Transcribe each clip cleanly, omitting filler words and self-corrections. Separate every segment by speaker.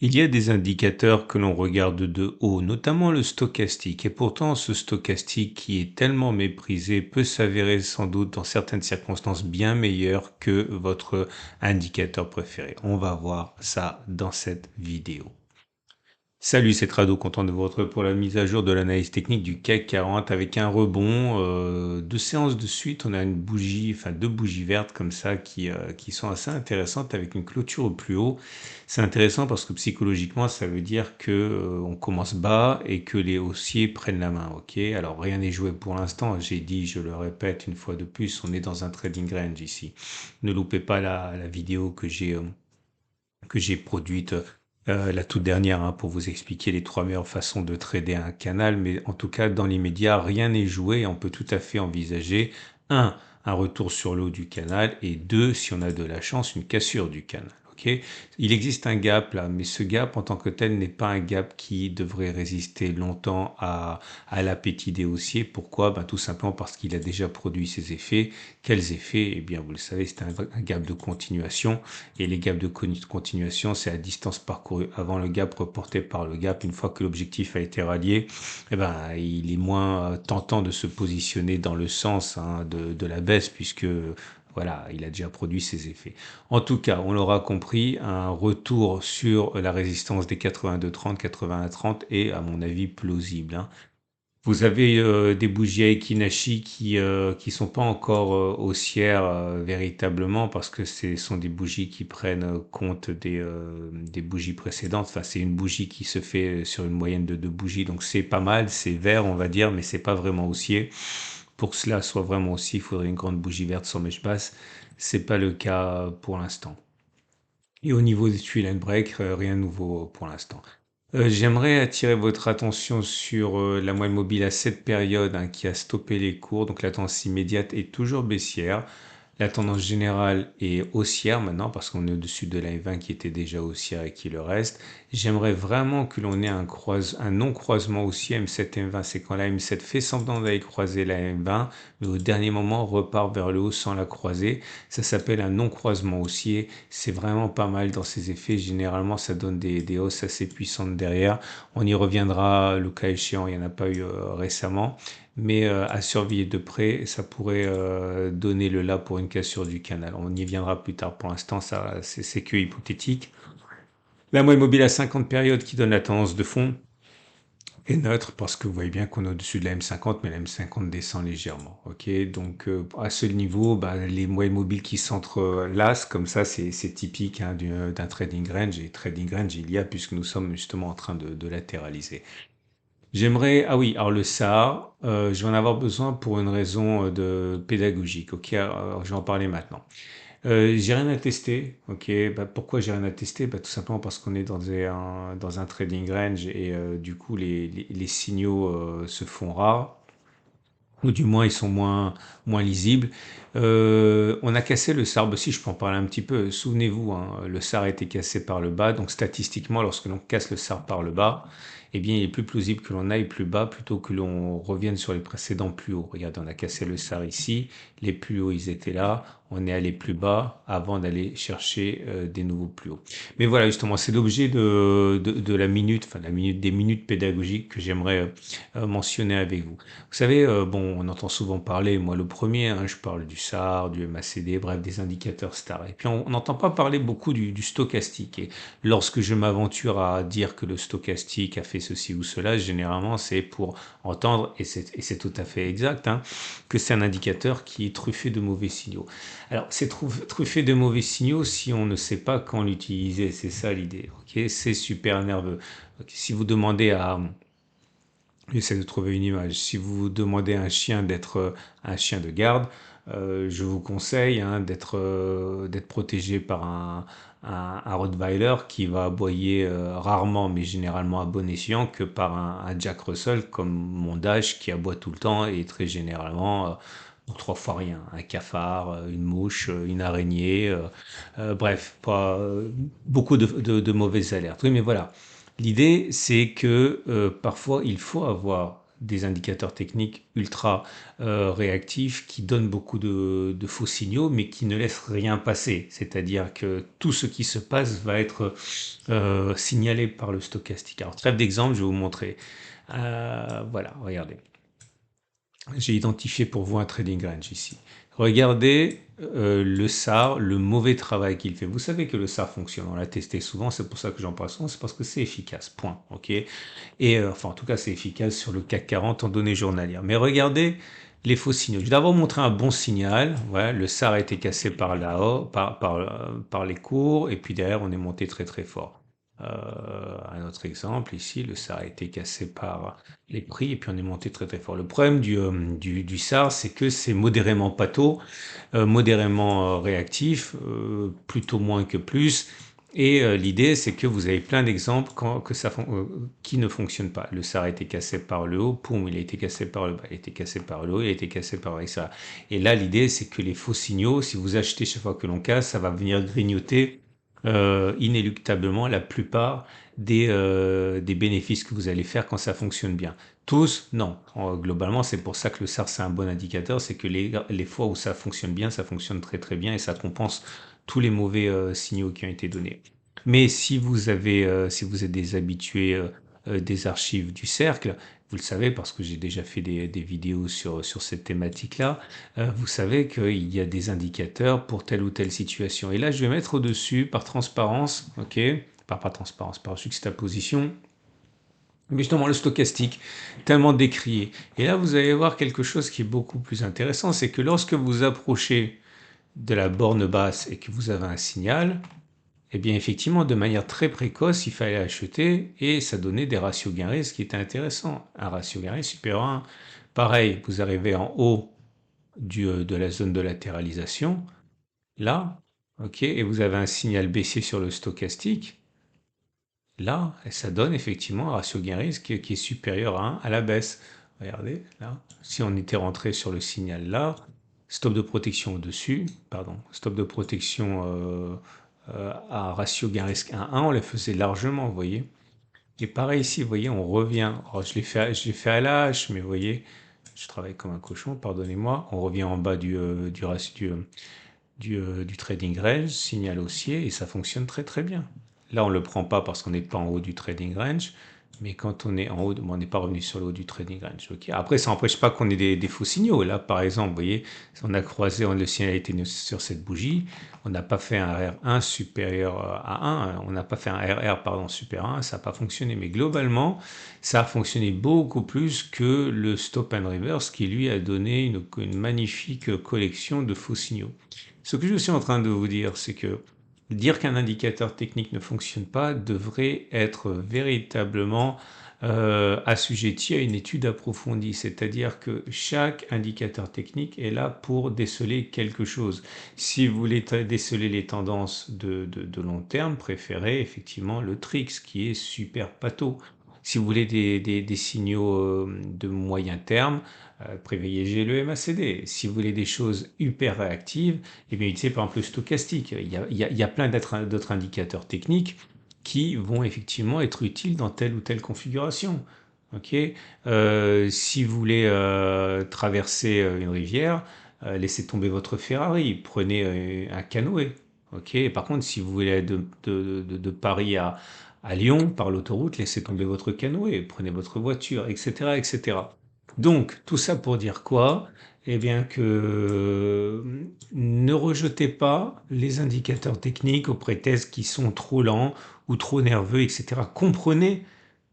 Speaker 1: Il y a des indicateurs que l'on regarde de haut, notamment le stochastique, et pourtant ce stochastique qui est tellement méprisé peut s'avérer sans doute dans certaines circonstances bien meilleur que votre indicateur préféré. On va voir ça dans cette vidéo. Salut, c'est Trado, content de vous retrouver pour la mise à jour de l'analyse technique du CAC 40 avec un rebond. Deux séances de suite, on a une bougie, enfin deux bougies vertes comme ça qui sont assez intéressantes avec une clôture au plus haut. C'est intéressant parce que psychologiquement, ça veut dire que on commence bas et que les haussiers prennent la main. Ok, alors rien n'est joué pour l'instant. J'ai dit, je le répète une fois de plus, on est dans un trading range ici. Ne loupez pas la vidéo que j'ai produite la toute dernière pour vous expliquer les trois meilleures façons de trader un canal. Mais en tout cas, dans l'immédiat, rien n'est joué et on peut tout à fait envisager un retour sur l'eau du canal et deux, si on a de la chance, une cassure du canal. Ok, il existe un gap là, mais ce gap en tant que tel n'est pas un gap qui devrait résister longtemps à l'appétit des haussiers. Pourquoi? Ben, tout simplement parce qu'il a déjà produit ses effets. Quels effets? Eh bien, vous le savez, c'est un gap de continuation. Et les gaps de continuation, c'est la distance parcourue avant le gap reporté par le gap. Une fois que l'objectif a été rallié, eh ben, il est moins tentant de se positionner dans le sens de la baisse puisque voilà, il a déjà produit ses effets. En tout cas, on l'aura compris, un retour sur la résistance des 82,30, 81,30 est, à mon avis, plausible. Vous avez des bougies à Ekinashi qui sont pas encore haussières véritablement parce que ce sont des bougies qui prennent compte des bougies précédentes. Enfin, c'est une bougie qui se fait sur une moyenne de deux bougies, donc c'est pas mal, c'est vert on va dire, mais c'est pas vraiment haussier. Pour que cela soit vraiment haussier, il faudrait une grande bougie verte sur mèche basse. C'est pas le cas pour l'instant. Et au niveau des tuiles and break, rien de nouveau pour l'instant. J'aimerais attirer votre attention sur la moyenne mobile à cette période qui a stoppé les cours. Donc la tendance immédiate est toujours baissière. La tendance générale est haussière maintenant parce qu'on est au-dessus de la M20 qui était déjà haussière et qui le reste. J'aimerais vraiment que l'on ait un non-croisement haussier M7 M20. C'est quand la M7 fait semblant d'aller croiser la M20, mais au dernier moment repart vers le haut sans la croiser. Ça s'appelle un non-croisement haussier. C'est vraiment pas mal dans ses effets. Généralement, ça donne des hausses assez puissantes derrière. On y reviendra le cas échéant. Il n'y en a pas eu récemment mais à surveiller de près, ça pourrait donner le là pour une cassure du canal. On y viendra plus tard. Pour l'instant, ça, c'est que hypothétique. La moyenne mobile à 50 périodes qui donne la tendance de fond est neutre parce que vous voyez bien qu'on est au-dessus de la M50, mais la M50 descend légèrement. Ok, donc à ce niveau, bah, les moyennes mobiles qui s'entrelacent comme ça, c'est typique d'un trading range. Et trading range, il y a puisque nous sommes justement en train de latéraliser. J'aimerais, ah oui, alors le SAR, je vais en avoir besoin pour une raison de pédagogique. Ok, alors, je vais en parler maintenant. J'ai rien à tester. Ok, bah, pourquoi j'ai rien à tester? Bah, tout simplement parce qu'on est dans un trading range et du coup les signaux se font rares ou du moins ils sont moins lisibles. On a cassé le SAR, bah, si je peux en parler un petit peu. Souvenez-vous, le SAR a été cassé par le bas, donc statistiquement, lorsque l'on casse le SAR par le bas, eh bien, il est plus plausible que l'on aille plus bas plutôt que l'on revienne sur les précédents plus hauts. Regardez, on a cassé le SAR ici, les plus hauts ils étaient là, on est allé plus bas avant d'aller chercher des nouveaux plus hauts. Mais voilà, justement, c'est l'objet de la minute, enfin des minutes pédagogiques que j'aimerais mentionner avec vous. Vous savez, bon, on entend souvent parler, moi le premier, je parle du SAR, du MACD, bref, des indicateurs stars. Et puis on n'entend pas parler beaucoup du stochastique. Et lorsque je m'aventure à dire que le stochastique a fait ceci ou cela, généralement c'est pour entendre, et c'est tout à fait exact, que c'est un indicateur qui est truffé de mauvais signaux. Alors, c'est truffé de mauvais signaux si on ne sait pas quand l'utiliser, c'est ça l'idée. Ok, c'est super nerveux. Ok, si vous demandez à J'essaie de trouver une image. Si vous demandez à un chien d'être un chien de garde, je vous conseille d'être protégé par un Rottweiler qui va aboyer rarement, mais généralement à bon escient, que par un Jack Russell comme mon Dash qui aboie tout le temps et très généralement pour trois fois rien. Un cafard, une mouche, une araignée, bref, pas beaucoup de mauvaises alertes. Oui, mais voilà. L'idée, c'est que parfois, il faut avoir des indicateurs techniques ultra réactifs qui donnent beaucoup de faux signaux, mais qui ne laissent rien passer. C'est-à-dire que tout ce qui se passe va être signalé par le stochastique. Alors, trêve d'exemple, je vais vous montrer. Voilà, regardez. J'ai identifié pour vous un trading range ici. Regardez le SAR, le mauvais travail qu'il fait. Vous savez que le SAR fonctionne, on l'a testé souvent, c'est pour ça que j'en parle souvent, c'est parce que c'est efficace, point. Ok. Et enfin, en tout cas, c'est efficace sur le CAC 40 en données journalières. Mais regardez les faux signaux. Je vais d'abord montrer un bon signal. Voilà, le SAR a été cassé par là-haut, par les cours, et puis derrière, on est monté très très fort. Un autre exemple, ici, le SAR a été cassé par les prix, et puis on est monté très très fort. Le problème du SAR, c'est que c'est modérément pâteau, modérément réactif, plutôt moins que plus. Et l'idée, c'est que vous avez plein d'exemples qui ne fonctionnent pas. Le SAR a été cassé par le haut, poum, il a été cassé par le bas, il a été cassé par le haut, il a été cassé par le bas, etc. Et là, l'idée, c'est que les faux signaux, si vous achetez chaque fois que l'on casse, ça va venir grignoter inéluctablement la plupart des bénéfices que vous allez faire quand ça fonctionne bien. Tous, non. Globalement, c'est pour ça que le SAR, c'est un bon indicateur, c'est que les fois où ça fonctionne bien, ça fonctionne très très bien et ça compense tous les mauvais signaux qui ont été donnés. Mais si vous êtes des habitués des archives du cercle, vous le savez parce que j'ai déjà fait des vidéos sur cette thématique-là, vous savez qu'il y a des indicateurs pour telle ou telle situation. Et là, je vais mettre au-dessus par transparence, ok, par transparence, par juxtaposition, mais justement le stochastique, tellement décrié. Et là, vous allez voir quelque chose qui est beaucoup plus intéressant, c'est que lorsque vous approchez de la borne basse et que vous avez un signal, eh bien effectivement, de manière très précoce, il fallait acheter et ça donnait des ratios gain-risque qui étaient intéressants. Un ratio gain-risque supérieur à 1. Pareil, vous arrivez en haut de la zone de latéralisation, là, ok, et vous avez un signal baissier sur le stochastique, là, et ça donne effectivement un ratio gain-risque qui est supérieur à 1 à la baisse. Regardez, là, si on était rentré sur le signal là, stop de protection au-dessus, pardon, stop de protection à ratio gain-risque 1,1, on les faisait largement, vous voyez. Et pareil ici, vous voyez, on revient. Alors, je l'ai fait à la hache, mais vous voyez, je travaille comme un cochon, pardonnez-moi. On revient en bas du trading range, signal haussier, et ça fonctionne très très bien. Là, on ne le prend pas parce qu'on n'est pas en haut du trading range, mais quand on est en haut, bon, on n'est pas revenu sur le haut du trading range. Okay. Après, ça n'empêche pas qu'on ait des faux signaux. Là, par exemple, vous voyez, on a croisé, le signal a été sur cette bougie, on n'a pas fait un R1 supérieur à 1, on n'a pas fait un RR pardon, supérieur à 1, ça n'a pas fonctionné. Mais globalement, ça a fonctionné beaucoup plus que le stop and reverse qui, lui, a donné une magnifique collection de faux signaux. Ce que je suis en train de vous dire, c'est que dire qu'un indicateur technique ne fonctionne pas devrait être véritablement assujetti à une étude approfondie. C'est-à-dire que chaque indicateur technique est là pour déceler quelque chose. Si vous voulez déceler les tendances de long terme, préférez effectivement le TRIX qui est super pâteau. Si vous voulez des signaux de moyen terme, privilégiez le MACD. Si vous voulez des choses hyper réactives, eh bien, utilisez par exemple le stochastique. Il y a plein d'autres indicateurs techniques qui vont effectivement être utiles dans telle ou telle configuration. Ok. Si vous voulez traverser une rivière, laissez tomber votre Ferrari, prenez un canoë. Ok. Par contre, si vous voulez aller de Paris à Lyon par l'autoroute, laissez tomber votre canoë, prenez votre voiture, etc., etc. Donc, tout ça pour dire quoi? Eh bien que ne rejetez pas les indicateurs techniques au prétexte qu'ils sont trop lents ou trop nerveux, etc. Comprenez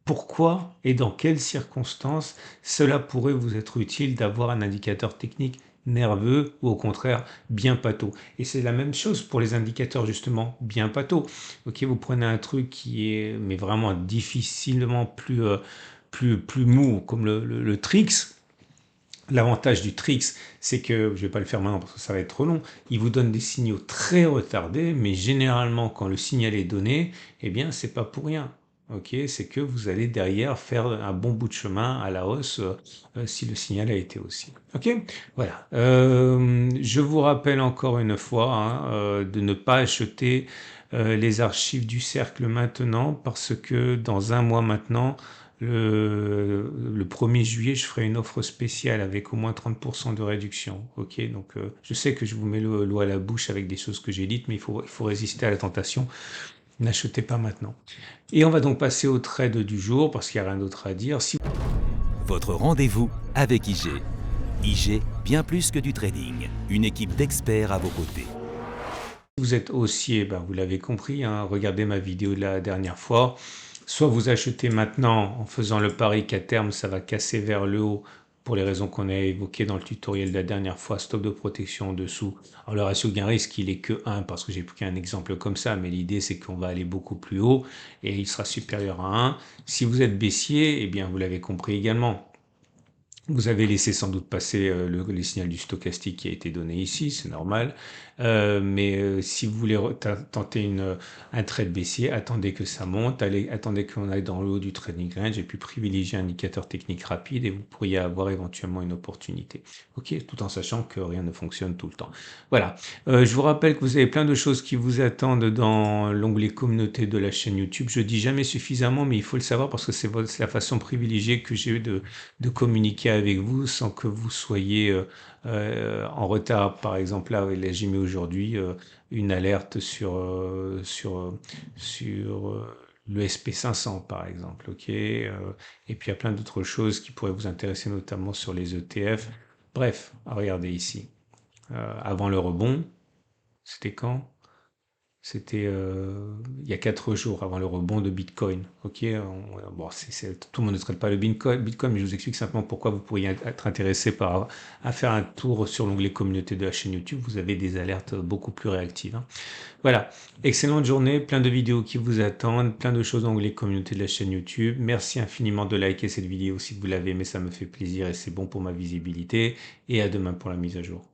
Speaker 1: pourquoi et dans quelles circonstances cela pourrait vous être utile d'avoir un indicateur technique nerveux ou au contraire bien pâteau. Et c'est la même chose pour les indicateurs justement bien pâteau. Ok, vous prenez un truc qui est mais vraiment difficilement plus mou comme le Trix. L'avantage du Trix, c'est que, je ne vais pas le faire maintenant parce que ça va être trop long, il vous donne des signaux très retardés, mais généralement quand le signal est donné, eh bien c'est pas pour rien. Ok, c'est que vous allez derrière faire un bon bout de chemin à la hausse si le signal a été aussi. Ok, voilà. Je vous rappelle encore une fois hein, de ne pas acheter les archives du cercle maintenant parce que dans un mois maintenant, le 1er juillet, je ferai une offre spéciale avec au moins 30% de réduction. Ok, donc je sais que je vous mets l'eau à la bouche avec des choses que j'ai dites, mais il faut résister à la tentation. N'achetez pas maintenant. Et on va donc passer au trade du jour parce qu'il n'y a rien d'autre à dire. Si
Speaker 2: Votre rendez-vous avec IG. IG, bien plus que du trading. Une équipe d'experts à vos côtés.
Speaker 1: vous êtes haussier, ben vous l'avez compris, hein, regardez ma vidéo de la dernière fois. Soit vous achetez maintenant en faisant le pari qu'à terme ça va casser vers le haut pour les raisons qu'on a évoquées dans le tutoriel de la dernière fois, stop de protection en dessous. Alors le ratio gain-risque il est que 1 parce que j'ai pris un exemple comme ça, mais l'idée c'est qu'on va aller beaucoup plus haut et il sera supérieur à 1. Si vous êtes baissier, eh bien vous l'avez compris également. Vous avez laissé sans doute passer les signaux du stochastique qui a été donné ici, c'est normal. Mais si vous voulez tenter un trade baissier, attendez que ça monte, attendez qu'on aille dans le haut du trading range et puis privilégiez un indicateur technique rapide et vous pourriez avoir éventuellement une opportunité. Ok, tout en sachant que rien ne fonctionne tout le temps. Voilà. Je vous rappelle que vous avez plein de choses qui vous attendent dans l'onglet communauté de la chaîne YouTube. Je dis jamais suffisamment, mais il faut le savoir parce que c'est la façon privilégiée que j'ai eu de communiquer avec vous sans que vous soyez en retard. Par exemple, là j'ai mis aujourd'hui une alerte sur le SP500 par exemple. Ok. Et puis il y a plein d'autres choses qui pourraient vous intéresser, notamment sur les ETF. Bref, regardez ici. Avant le rebond, c'était quand? C'était il y a 4 jours avant le rebond de Bitcoin. Ok, bon, tout le monde ne traite pas le Bitcoin, mais je vous explique simplement pourquoi vous pourriez être intéressé à faire un tour sur l'onglet communauté de la chaîne YouTube. Vous avez des alertes beaucoup plus réactives, hein. Voilà, excellente journée, plein de vidéos qui vous attendent, plein de choses dans l'onglet communauté de la chaîne YouTube. Merci infiniment de liker cette vidéo si vous l'avez aimé, ça me fait plaisir et c'est bon pour ma visibilité. Et à demain pour la mise à jour.